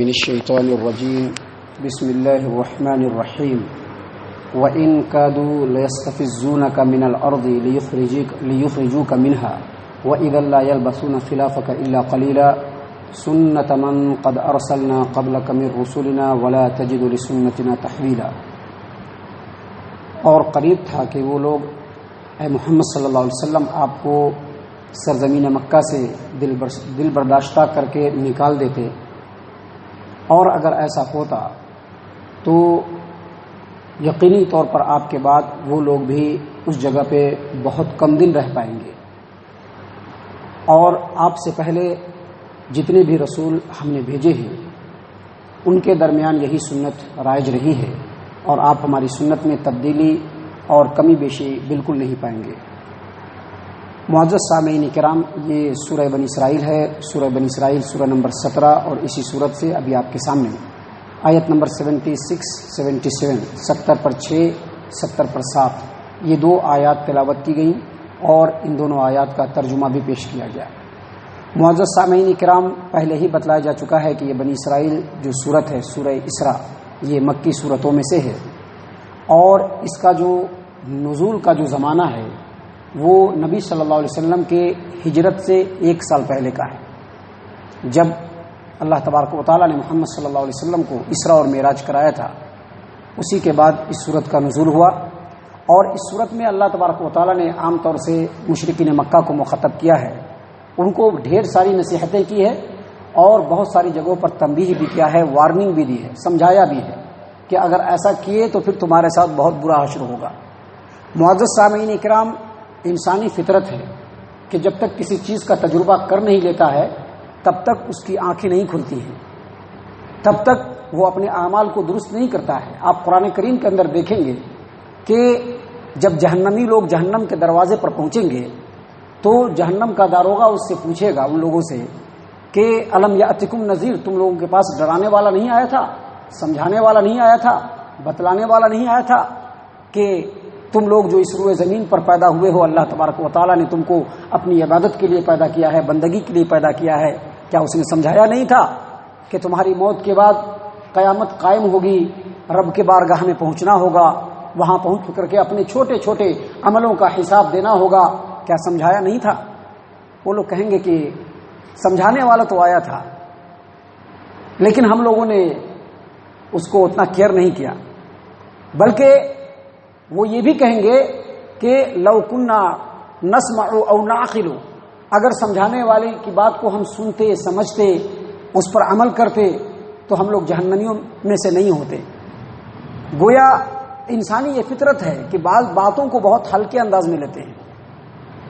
من الشيطان الرجيم بسم الله الرحمن الرحيم وإن كادوا ليستفزونك من الأرض ليخرجوك منها وإذا لا يلبثون خلافك إلا قليلا سنة من قد أرسلنا قبلك من رسلنا ولا تجد لسنتنا تحويلا۔ اور قریب تھا کہ وہ لوگ اے محمد صلی اللہ علیہ وسلم آپ کو سرزمین مکہ سے دل برداشتہ کر کے نکال دیتے، اور اگر ایسا ہوتا تو یقینی طور پر آپ کے بعد وہ لوگ بھی اس جگہ پہ بہت کم دن رہ پائیں گے، اور آپ سے پہلے جتنے بھی رسول ہم نے بھیجے ہیں ان کے درمیان یہی سنت رائج رہی ہے، اور آپ ہماری سنت میں تبدیلی اور کمی بیشی بالکل نہیں پائیں گے۔ معزز سامعین کرام، یہ سورہ بنی اسرائیل ہے، سورہ بنی اسرائیل سورہ نمبر 17، اور اسی سورت سے ابھی آپ کے سامنے آیت نمبر 76 77 70 پر 6 70 پر 7 یہ دو آیات تلاوت کی گئیں، اور ان دونوں آیات کا ترجمہ بھی پیش کیا گیا۔ معزز سامعین کرام، پہلے ہی بتلایا جا چکا ہے کہ یہ بنی اسرائیل جو سورت ہے سورہ اسراء، یہ مکی سورتوں میں سے ہے، اور اس کا جو نزول کا جو زمانہ ہے وہ نبی صلی اللہ علیہ وسلم کے ہجرت سے 1 سال پہلے کا ہے، جب اللہ تبارک و تعالیٰ نے محمد صلی اللہ علیہ وسلم کو اسراء اور معراج کرایا تھا، اسی کے بعد اس صورت کا نزول ہوا۔ اور اس صورت میں اللہ تبارک و تعالیٰ نے عام طور سے مشرکین مکہ کو مخاطب کیا ہے، ان کو ڈھیر ساری نصیحتیں کی ہے، اور بہت ساری جگہوں پر تنبیہ بھی کیا ہے، وارننگ بھی دی ہے، سمجھایا بھی ہے کہ اگر ایسا کیے تو پھر تمہارے ساتھ بہت برا حشر ہوگا۔ معزز سامعین کرام، انسانی فطرت ہے کہ جب تک کسی چیز کا تجربہ کر نہیں لیتا ہے تب تک اس کی آنکھیں نہیں کھلتی ہیں، تب تک وہ اپنے اعمال کو درست نہیں کرتا ہے۔ آپ قرآن کریم کے اندر دیکھیں گے کہ جب جہنمی لوگ جہنم کے دروازے پر پہنچیں گے تو جہنم کا داروغہ اس سے پوچھے گا، ان لوگوں سے، کہ الم یاتکم نذیر، تم لوگوں کے پاس ڈرانے والا نہیں آیا تھا، سمجھانے والا نہیں آیا تھا، بتلانے والا نہیں آیا تھا کہ تم لوگ جو اس روئے زمین پر پیدا ہوئے ہو، اللہ تبارک و تعالیٰ نے تم کو اپنی عبادت کے لیے پیدا کیا ہے، بندگی کے لیے پیدا کیا ہے، کیا اس نے سمجھایا نہیں تھا کہ تمہاری موت کے بعد قیامت قائم ہوگی، رب کے بارگاہ میں پہنچنا ہوگا، وہاں پہنچ کر کے اپنے چھوٹے چھوٹے عملوں کا حساب دینا ہوگا، کیا سمجھایا نہیں تھا؟ وہ لوگ کہیں گے کہ سمجھانے والا تو آیا تھا، لیکن ہم لوگوں نے اس کو اتنا کیئر نہیں کیا، بلکہ وہ یہ بھی کہیں گے کہ لو کنا نسمع او نعقل، اگر سمجھانے والے کی بات کو ہم سنتے، سمجھتے، اس پر عمل کرتے تو ہم لوگ جہنمیوں میں سے نہیں ہوتے۔ گویا انسانی یہ فطرت ہے کہ بعض باتوں کو بہت ہلکے انداز میں لیتے ہیں،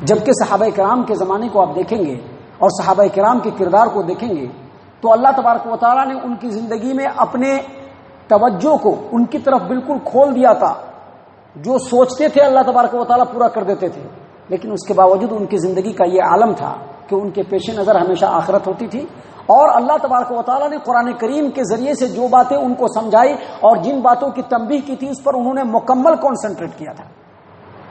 جبکہ صحابہ کرام کے زمانے کو آپ دیکھیں گے اور صحابہ کرام کے کردار کو دیکھیں گے تو اللہ تبارک و تعالیٰ نے ان کی زندگی میں اپنے توجہ کو ان کی طرف بالکل کھول دیا تھا، جو سوچتے تھے اللہ تبارک و تعالیٰ پورا کر دیتے تھے، لیکن اس کے باوجود ان کی زندگی کا یہ عالم تھا کہ ان کے پیش نظر ہمیشہ آخرت ہوتی تھی، اور اللہ تبارک و تعالیٰ نے قرآن کریم کے ذریعے سے جو باتیں ان کو سمجھائی اور جن باتوں کی تنبیہ کی تھی اس پر انہوں نے مکمل کانسنٹریٹ کیا تھا۔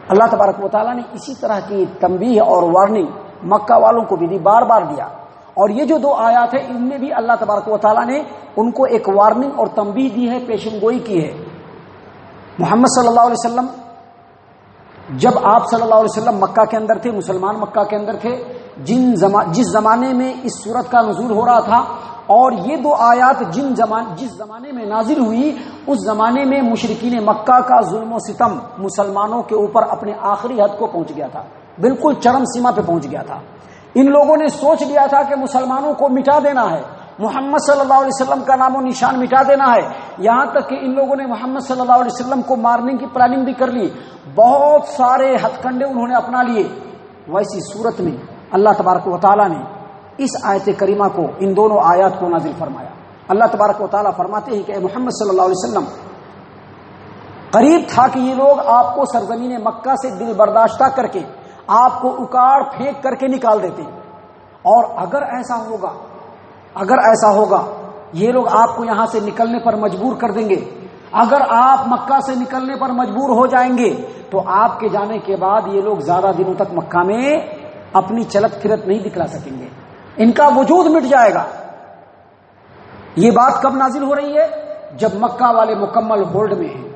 اللہ تبارک و تعالیٰ نے اسی طرح کی تنبیہ اور وارننگ مکہ والوں کو بھی دی، بار بار دیا، اور یہ جو 2 آیات ہیں ان میں بھی اللہ تبارک و تعالیٰ نے ان کو ایک وارننگ اور تنبیہ دی ہے، پیشن گوئی کی ہے۔ محمد صلی اللہ علیہ وسلم، جب آپ صلی اللہ علیہ وسلم مکہ کے اندر تھے، مسلمان مکہ کے اندر تھے، جس زمانے میں اس سورت کا نزول ہو رہا تھا، اور یہ 2 آیات جس زمانے میں نازل ہوئی، اس زمانے میں مشرکین مکہ کا ظلم و ستم مسلمانوں کے اوپر اپنے آخری حد کو پہنچ گیا تھا، بالکل چرم سیما پہ پہنچ گیا تھا۔ ان لوگوں نے سوچ لیا تھا کہ مسلمانوں کو مٹا دینا ہے، محمد صلی اللہ علیہ وسلم کا نام و نشان مٹا دینا ہے، یہاں تک کہ ان لوگوں نے محمد صلی اللہ علیہ وسلم کو مارنے کی پلاننگ بھی کر لی، بہت سارے ہتھ کنڈے انہوں نے اپنا لیے۔ ویسی صورت میں اللہ تبارک و تعالیٰ نے اس آیت کریمہ کو، ان دونوں آیات کو نازل فرمایا۔ اللہ تبارک و تعالیٰ فرماتے ہیں کہ اے محمد صلی اللہ علیہ وسلم، قریب تھا کہ یہ لوگ آپ کو سرزمین مکہ سے دل برداشتہ کر کے آپ کو اکاڑ پھینک کر کے نکال دیتے، اور اگر ایسا ہوگا یہ لوگ آپ کو یہاں سے نکلنے پر مجبور کر دیں گے، اگر آپ مکہ سے نکلنے پر مجبور ہو جائیں گے تو آپ کے جانے کے بعد یہ لوگ زیادہ دنوں تک مکہ میں اپنی چلت پھرت نہیں دکھلا سکیں گے، ان کا وجود مٹ جائے گا۔ یہ بات کب نازل ہو رہی ہے؟ جب مکہ والے مکمل ہولڈ میں ہیں،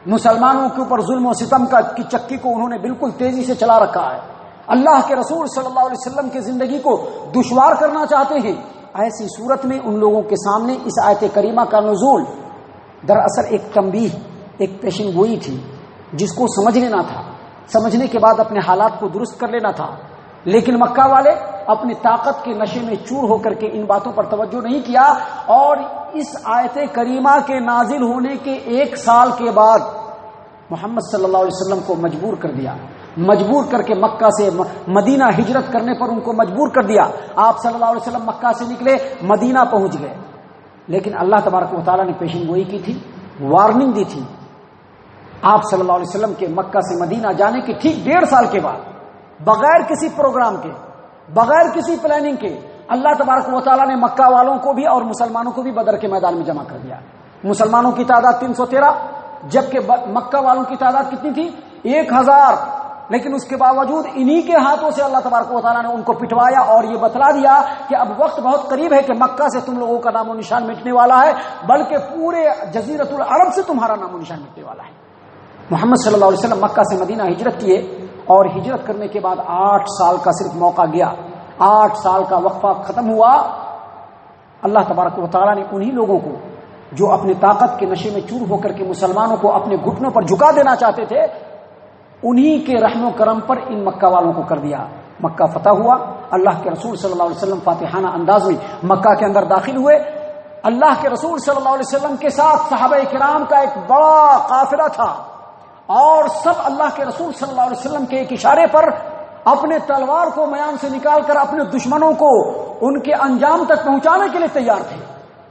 مسلمانوں کے اوپر ظلم و ستم کی چکی کو انہوں نے بالکل تیزی سے چلا رکھا ہے، اللہ کے رسول صلی اللہ علیہ وسلم کی زندگی کو دشوار کرنا چاہتے ہیں۔ ایسی صورت میں ان لوگوں کے سامنے اس آیت کریمہ کا نزول دراصل ایک تنبیہ، ایک پیشن گوئی تھی، جس کو سمجھ لینا تھا، سمجھنے کے بعد اپنے حالات کو درست کر لینا تھا۔ لیکن مکہ والے اپنی طاقت کے نشے میں چور ہو کر کے ان باتوں پر توجہ نہیں کیا، اور اس آیت کریمہ کے نازل ہونے کے 1 سال کے بعد محمد صلی اللہ علیہ وسلم کو مجبور کر دیا، مجبور کر کے مکہ سے مدینہ ہجرت کرنے پر ان کو مجبور کر دیا۔ آپ صلی اللہ علیہ وسلم مکہ سے نکلے، مدینہ پہنچ گئے، لیکن اللہ تبارک و تعالیٰ نے پیشن گوئی کی تھی، وارننگ دی تھی۔ آپ صلی اللہ علیہ وسلم کے مکہ سے مدینہ جانے کے ٹھیک 1.5 سال کے بعد، بغیر کسی پروگرام کے، بغیر کسی پلاننگ کے، اللہ تبارک و تعالیٰ نے مکہ والوں کو بھی اور مسلمانوں کو بھی بدر کے میدان میں جمع کر دیا۔ مسلمانوں کی تعداد 313، جبکہ مکہ والوں کی تعداد کتنی تھی؟ 1000۔ لیکن اس کے باوجود انہی کے ہاتھوں سے اللہ تبارک و تعالیٰ نے ان کو پٹوایا اور یہ بتلا دیا کہ اب وقت بہت قریب ہے کہ مکہ سے تم لوگوں کا نام و نشان مٹنے والا ہے، بلکہ پورے جزیرۃ العرب سے تمہارا نام و نشان مٹنے والا ہے۔ محمد صلی اللہ علیہ وسلم مکہ سے مدینہ ہجرت کیے، اور ہجرت کرنے کے بعد 8 سال کا صرف موقع گیا، 8 سال کا وقفہ ختم ہوا۔ اللہ تبارک و تعالیٰ نے انہی لوگوں کو جو اپنے طاقت کے نشے میں چور ہو کر کے مسلمانوں کو اپنے گھٹنوں پر جھکا دینا چاہتے تھے، انہی کے رحم و کرم پر ان مکہ والوں کو کر دیا۔ مکہ فتح ہوا، اللہ کے رسول صلی اللہ علیہ وسلم فاتحانہ انداز میں مکہ کے اندر داخل ہوئے۔ اللہ کے رسول صلی اللہ علیہ وسلم کے ساتھ صحابہ کرام کا ایک بڑا قافلہ تھا، اور سب اللہ کے رسول صلی اللہ علیہ وسلم کے ایک اشارے پر اپنے تلوار کو میان سے نکال کر اپنے دشمنوں کو ان کے انجام تک پہنچانے کے لیے تیار تھے۔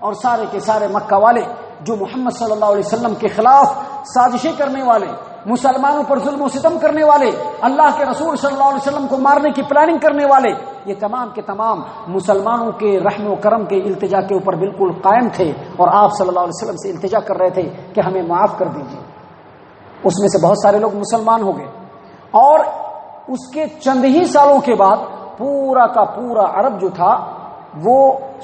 اور سارے کے سارے مکہ والے جو محمد صلی اللہ علیہ وسلم کے خلاف سازشیں کرنے والے، مسلمانوں پر ظلم و ستم کرنے والے، اللہ کے رسول صلی اللہ علیہ وسلم کو مارنے کی پلاننگ کرنے والے، یہ تمام کے تمام مسلمانوں کے رحم و کرم کے التجا کے اوپر بالکل قائم تھے، اور آپ صلی اللہ علیہ وسلم سے التجا کر رہے تھے کہ ہمیں معاف کر دیجیے۔ اس میں سے بہت سارے لوگ مسلمان ہو گئے، اور اس کے چند ہی سالوں کے بعد پورا کا پورا عرب جو تھا وہ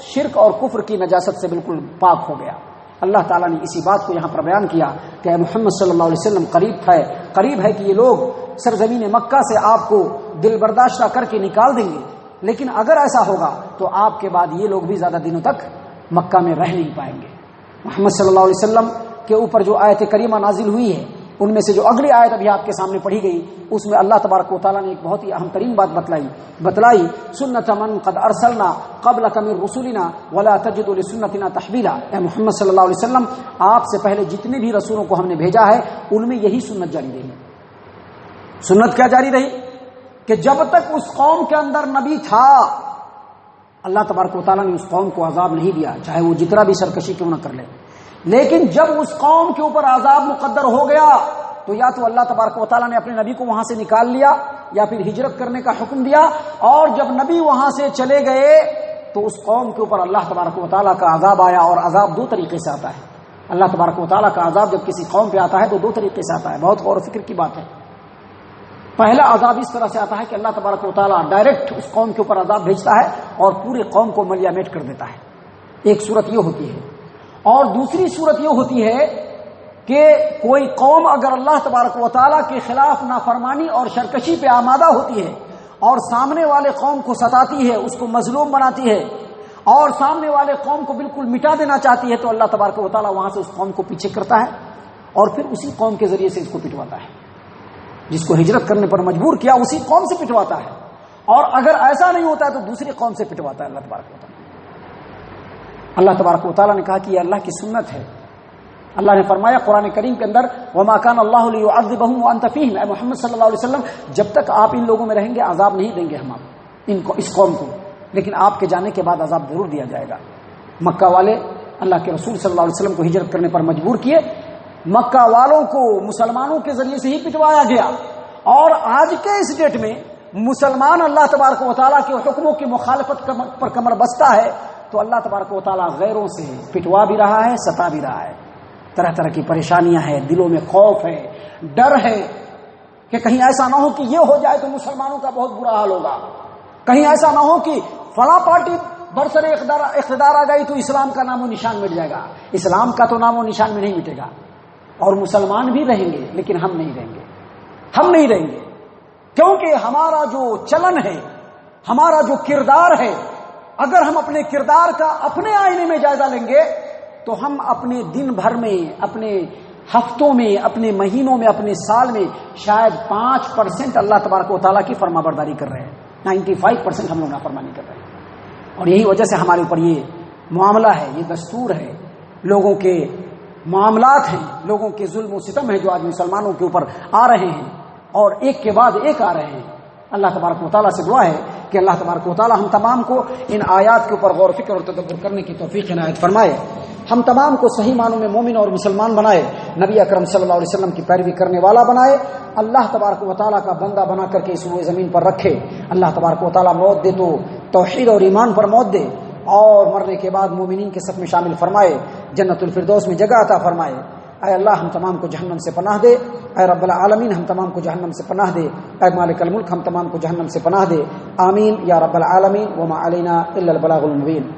شرک اور کفر کی نجاست سے بالکل پاک ہو گیا۔ اللہ تعالیٰ نے اسی بات کو یہاں پر بیان کیا کہ محمد صلی اللہ علیہ وسلم قریب ہے کہ یہ لوگ سرزمین مکہ سے آپ کو دل برداشتہ کر کے نکال دیں گے، لیکن اگر ایسا ہوگا تو آپ کے بعد یہ لوگ بھی زیادہ دنوں تک مکہ میں رہ نہیں پائیں گے۔ محمد صلی اللہ علیہ وسلم کے اوپر جو آیت کریمہ نازل ہوئی ہے، ان میں سے جو اگلی آیت ابھی آپ کے سامنے پڑھی گئی، اس میں اللہ تبارک و تعالیٰ نے ایک بہت ہی اہم ترین بات بتلائی، سنت من قد ارسلنا قبلک من رسولنا ولا تجد لسنتنا تحویلا۔ اے محمد صلی اللہ علیہ وسلم، آپ سے پہلے جتنے بھی رسولوں کو ہم نے بھیجا ہے ان میں یہی سنت جاری رہی۔ سنت کیا جاری رہی؟ کہ جب تک اس قوم کے اندر نبی تھا، اللہ تبارک و تعالیٰ نے اس قوم کو عذاب نہیں دیا، چاہے وہ جتنا بھی سرکشی کیوں نہ کر لے۔ لیکن جب اس قوم کے اوپر عذاب مقدر ہو گیا تو یا تو اللہ تبارک و تعالیٰ نے اپنے نبی کو وہاں سے نکال لیا، یا پھر ہجرت کرنے کا حکم دیا، اور جب نبی وہاں سے چلے گئے تو اس قوم کے اوپر اللہ تبارک و تعالیٰ کا عذاب آیا۔ اور عذاب 2 طریقے سے آتا ہے۔ اللہ تبارک و تعالیٰ کا عذاب جب کسی قوم پہ آتا ہے تو 2 طریقے سے آتا ہے، بہت غور و فکر کی بات ہے۔ پہلا عذاب اس طرح سے آتا ہے کہ اللہ تبارک و تعالیٰ ڈائریکٹ اس قوم کے اوپر عذاب بھیجتا ہے اور پورے قوم کو ملیا میٹ کر دیتا ہے، ایک صورت یہ ہوتی ہے۔ اور دوسری صورت یہ ہوتی ہے کہ کوئی قوم اگر اللہ تبارک و تعالیٰ کے خلاف نافرمانی اور سرکشی پہ آمادہ ہوتی ہے اور سامنے والے قوم کو ستاتی ہے، اس کو مظلوم بناتی ہے اور سامنے والے قوم کو بالکل مٹا دینا چاہتی ہے، تو اللہ تبارک و تعالیٰ وہاں سے اس قوم کو پیچھے کرتا ہے اور پھر اسی قوم کے ذریعے سے اس کو پٹواتا ہے۔ جس کو ہجرت کرنے پر مجبور کیا اسی قوم سے پٹواتا ہے، اور اگر ایسا نہیں ہوتا ہے تو دوسری قوم سے پٹواتا ہے اللہ تبارک و تعالیٰ۔ اللہ تبارک و تعالیٰ نے کہا کہ یہ اللہ کی سنت ہے۔ اللہ نے فرمایا قرآن کریم کے اندر، وَمَا كَانَ اللَّهُ لِيُعَذِّبَهُمْ وَأَنْتَ فِيهِمْ، اے محمد صلی اللہ علیہ وسلم جب تک آپ ان لوگوں میں رہیں گے عذاب نہیں دیں گے ہم آپ ان کو، اس قوم کو، لیکن آپ کے جانے کے بعد عذاب ضرور دیا جائے گا۔ مکہ والے اللہ کے رسول صلی اللہ علیہ وسلم کو ہجرت کرنے پر مجبور کیے، مکہ والوں کو مسلمانوں کے ذریعے سے ہی پٹوایا گیا، اور آج کے اس ڈیٹ میں مسلمان اللہ تبارک و تعالیٰ کے حکموں کی مخالفت پر کمر بستہ ہے تو اللہ تبارک و تعالیٰ غیروں سے پٹوا بھی رہا ہے، ستا بھی رہا ہے۔ طرح طرح کی پریشانیاں ہیں، دلوں میں خوف ہے، ڈر ہے کہ کہیں ایسا نہ ہو کہ یہ ہو جائے تو مسلمانوں کا بہت برا حال ہوگا، کہیں ایسا نہ ہو کہ فلاں پارٹی برسر اقتدار آ گئی تو اسلام کا نام و نشان مٹ جائے گا. اسلام کا تو نام و نشان میں نہیں مٹے گا. اور مسلمان بھی رہیں گے لیکن ہم نہیں رہیں گے. ہم نہیں رہیں گے کیونکہ ہمارا جو چلن ہے، ہمارا جو کردار ہے، اگر ہم اپنے کردار کا اپنے آئینے میں جائزہ لیں گے تو ہم اپنے دن بھر میں، اپنے ہفتوں میں، اپنے مہینوں میں، اپنے سال میں شاید 5% اللہ تبارک و تعالیٰ کی فرما برداری کر رہے ہیں. 95% ہم لوگ نافرمانی کر رہے ہیں. اور یہی وجہ سے ہمارے اوپر یہ معاملہ ہے، یہ دستور ہے، لوگوں کے معاملات ہیں، لوگوں کے ظلم و ستم ہے جو آج مسلمانوں کے اوپر آ رہے ہیں اور ایک کے بعد ایک آ رہے ہیں. اللہ تبارک و تعالیٰ سے دعا ہے کہ اللہ تبارک و تعالیٰ ہم تمام کو ان آیات کے اوپر غور و فکر اور تدبر کرنے کی توفیق عنایت فرمائے. ہم تمام کو صحیح معنوں میں مومن اور مسلمان بنائے، نبی اکرم صلی اللہ علیہ وسلم کی پیروی کرنے والا بنائے، اللہ تبارک و تعالیٰ کا بندہ بنا کر کے اس روئے زمین پر رکھے. اللہ تبارک و تعالیٰ موت دے تو توحید اور ایمان پر موت دے اور مرنے کے بعد مومنین کے صف میں شامل فرمائے، جنت الفردوس میں جگہ عطا فرمائے. اے اللہ ہم تمام کو جہنم سے پناہ دے. اے رب العالمین ہم تمام کو جہنم سے پناہ دے. اے مالک الملک ہم تمام کو جہنم سے پناہ دے. آمین یا رب العالمین. وما علینا الا البلاغ المبین.